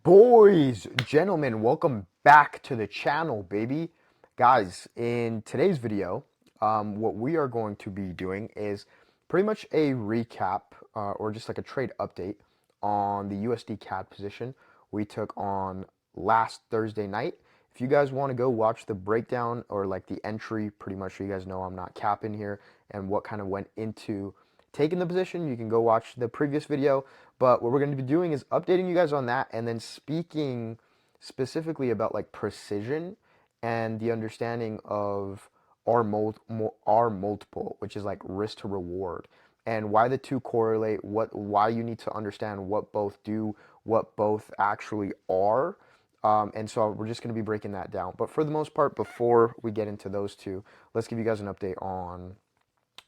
Boys, gentlemen, welcome back to the channel, baby. Guys, in today's video, what we are going to be doing is pretty much a recap or just like a trade update on the USD CAD position we took on last Thursday night. If you guys want to go watch the breakdown or like the entry, pretty much so you guys know I'm not capping here and what kind of went into taking the position, you can go watch the previous video. But what we're going to be doing is updating you guys on that and then speaking specifically about like precision and the understanding of R multiple, which is like risk to reward, and why the two correlate, why you need to understand what both do, what both actually are. And so we're just going to be breaking that down. But for the most part, before we get into those two, let's give you guys an update on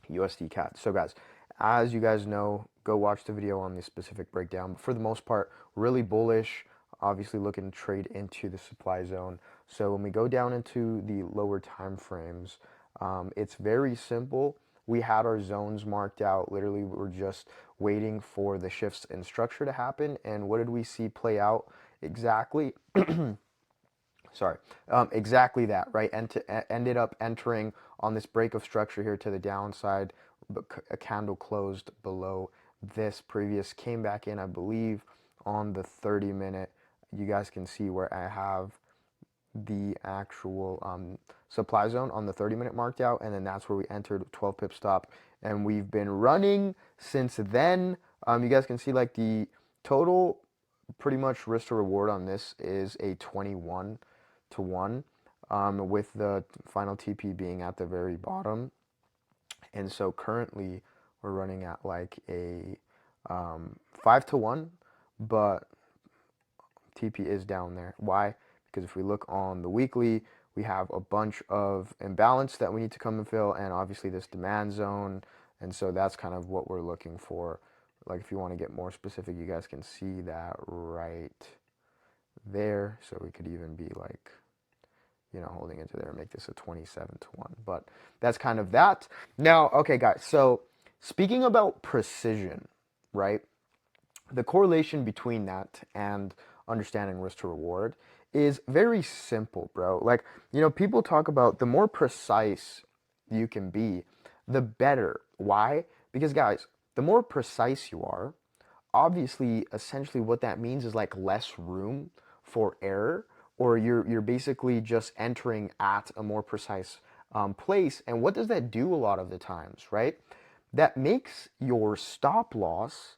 USD CAD. So guys, as you guys know, go watch the video on the specific breakdown. But for the most part, really bullish, obviously looking to trade into the supply zone. So when we go down into the lower time frames, it's very simple. We had our zones marked out. Literally, we're just waiting for the shifts in structure to happen. And what did we see play out exactly? Sorry, exactly that, right? And ended up entering on this break of structure here to the downside, but a candle closed below this previous, came back in, I believe, on the 30-minute. You guys can see where I have the actual supply zone on the 30-minute marked out, and then that's where we entered 12 pip stop, and we've been running since then. You guys can see like the total pretty much risk to reward on this is a 21 to 1, with the final TP being at the very bottom. And so currently we're running at like a 5 to 1, but TP is down there. Why? Because if we look on the weekly, we have a bunch of imbalance that we need to come and fill, and obviously this demand zone. And so that's kind of what we're looking for. Like if you want to get more specific, you guys can see that right there. So we could even be like, holding into there, make this a 27 to 1. But that's kind of that. Now, okay, guys, so speaking about precision, right? The correlation between that and understanding risk to reward is very simple, bro. Like, people talk about the more precise you can be, the better. Why? Because, guys, the more precise you are, obviously, essentially what that means is like less room for error, or you're basically just entering at a more precise place. And what does that do a lot of the times, right? That makes your stop loss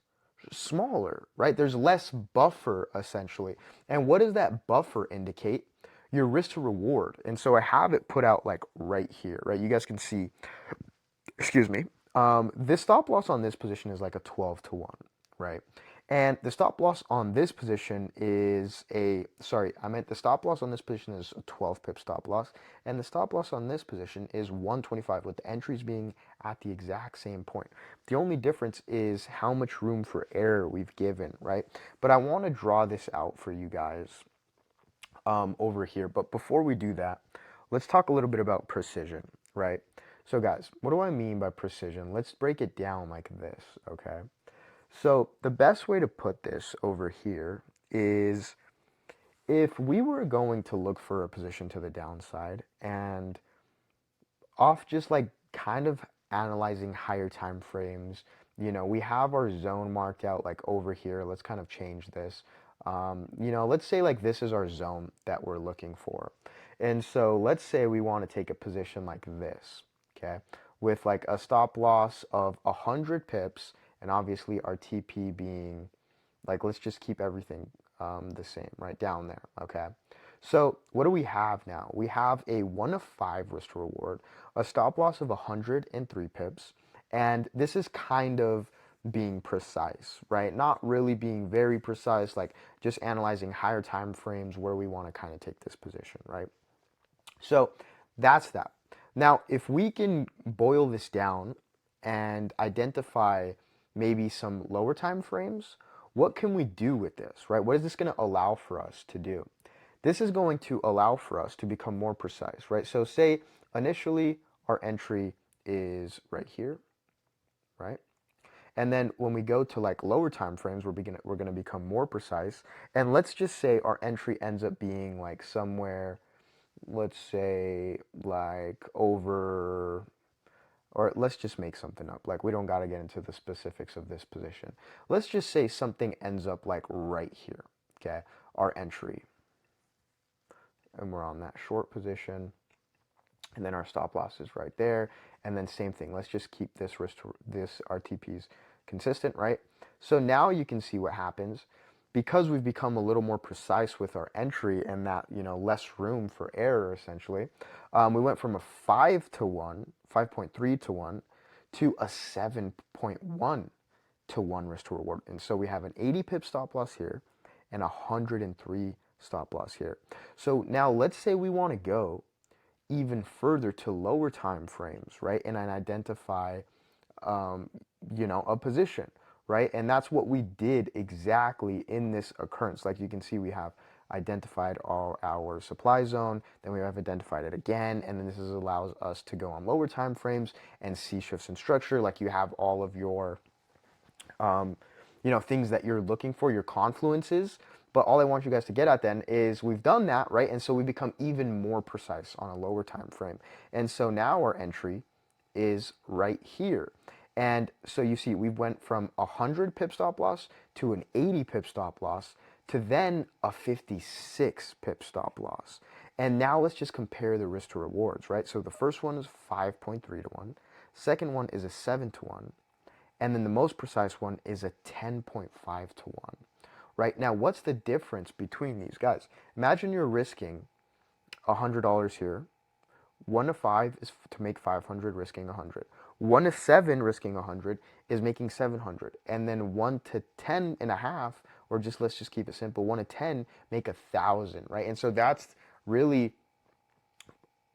smaller, right? There's less buffer essentially. And what does that buffer indicate? Your risk to reward. And so I have it put out like right here, right? You guys can see, excuse me. This stop loss on this position is like a 12 to 1, right? And the stop loss on this position is the stop loss on this position is a 12 pip stop loss, and the stop loss on this position is 125, with the entries being at the exact same point. The only difference is how much room for error we've given, right? But I want to draw this out for you guys over here. But before we do that, let's talk a little bit about precision, right? So guys, what do I mean by precision? Let's break it down like this, okay? So the best way to put this over here is if we were going to look for a position to the downside and off just like kind of analyzing higher time frames, we have our zone marked out like over here. Let's kind of change this. Let's say like this is our zone that we're looking for. And so let's say we want to take a position like this, okay, with like a stop loss of 100 pips, and obviously our TP being like, let's just keep everything the same right down there, okay? So what do we have now? We have a 1 of 5 risk to reward, a stop loss of 103 pips, and this is kind of being precise, right? Not really being very precise, like just analyzing higher time frames where we want to kind of take this position, right? So that's that. Now, if we can boil this down and identify maybe some lower time frames, what can we do with this, right? What is this going to allow for us to do? This is going to allow for us to become more precise, right? So say initially our entry is right here, right? And then when we go to like lower time frames, we're gonna become more precise. And let's just say our entry ends up being like somewhere, let's say like over, or let's just make something up. Like we don't gotta get into the specifics of this position. Let's just say something ends up like right here. Okay, our entry, and we're on that short position, and then our stop loss is right there, and then same thing. Let's just keep this this RTPs consistent, right? So now you can see what happens because we've become a little more precise with our entry and that, less room for error essentially. We went from a 5 to 1, 5.3 to 1 to a 7.1 to 1 risk to reward. And so we have an 80 pip stop loss here and a 103 stop loss here. So now let's say we want to go even further to lower time frames, right? And then identify, um, a position, right? And that's what we did exactly in this occurrence. Like you can see, we have identified our supply zone, then we have identified it again, and then this allows us to go on lower time frames and see shifts in structure. Like you have all of your um, things that you're looking for, your confluences. But all I want you guys to get at then is we've done that, right? And so we become even more precise on a lower time frame. And so now our entry is right here. And so you see, we went from a 100 pip stop loss to an 80 pip stop loss to then a 56 pip stop loss. And now let's just compare the risk to rewards, right? So the first one is 5.3 to 1. Second one is a 7 to 1. And then the most precise one is a 10.5 to 1. Right? Now, what's the difference between these guys? Imagine you're risking $100 here. 1 to 5 is to make 500, risking 100. 1 to 7, risking 100, is making 700. And then 1 to 10 and a half, or just let's just keep it simple, 1 to 10 make 1,000, right? And so that's really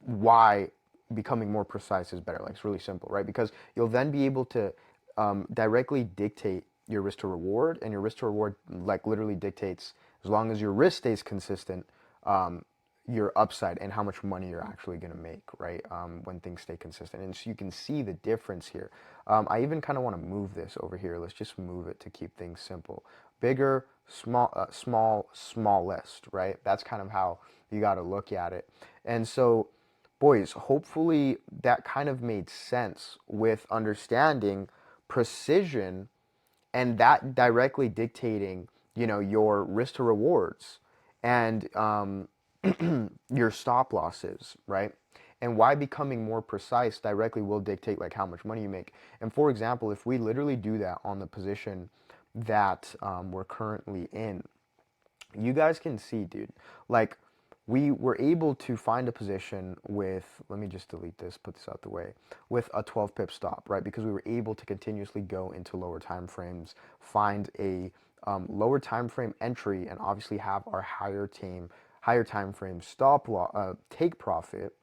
why becoming more precise is better. Like it's really simple, right? Because you'll then be able to directly dictate your risk to reward, and your risk to reward like literally dictates, as long as your risk stays consistent, your upside and how much money you're actually going to make, right? When things stay consistent. And so you can see the difference here. I even kind of want to move this over here. Let's just move it to keep things simple. Bigger, smallest, right? That's kind of how you got to look at it. And so, boys, hopefully that kind of made sense with understanding precision and that directly dictating, your risk to rewards and your stop losses, right? And why becoming more precise directly will dictate like how much money you make. And for example, if we literally do that on the position that we're currently in, you guys can see, dude, like we were able to find a position with, let me just delete this, put this out the way, with a 12 pip stop, right? Because we were able to continuously go into lower time frames, find a lower time frame entry, and obviously have our higher time frame take profit.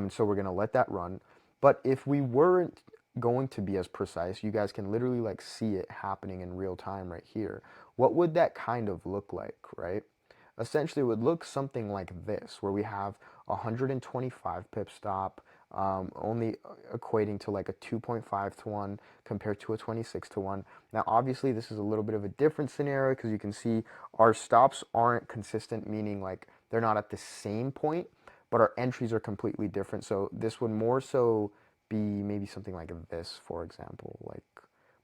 So we're gonna let that run. But if we weren't going to be as precise, you guys can literally like see it happening in real time right here. What would that kind of look like, right? Essentially, it would look something like this, where we have 125 pip stop, only equating to like a 2.5 to 1 compared to a 26 to 1. Now, obviously, this is a little bit of a different scenario because you can see our stops aren't consistent, meaning like they're not at the same point, but our entries are completely different. So this would more so be maybe something like this, for example.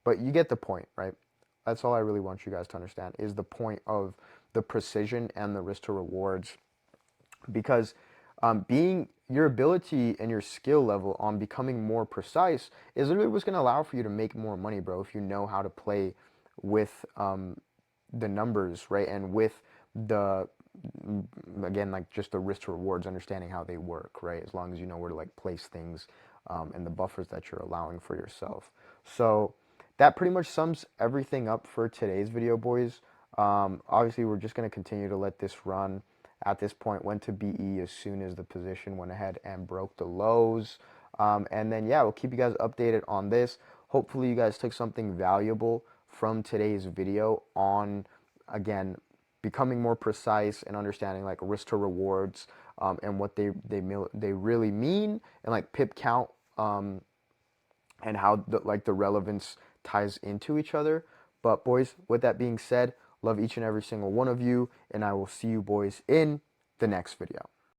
But you get the point, right? That's all I really want you guys to understand is the point of the precision and the risk to rewards, because being your ability and your skill level on becoming more precise is literally what's going to allow for you to make more money, bro, if you know how to play with the numbers, right? And with the, again, like just the risk to rewards, understanding how they work, right? As long as you know where to like place things and the buffers that you're allowing for yourself. So that pretty much sums everything up for today's video, boys. Obviously, we're just going to continue to let this run. At this point, went to BE as soon as the position went ahead and broke the lows. And then, yeah, we'll keep you guys updated on this. Hopefully, you guys took something valuable from today's video on, again, becoming more precise and understanding like risk to rewards and what they really mean, and like pip count and how the relevance ties into each other. But boys, with that being said, love each and every single one of you, and I will see you boys in the next video.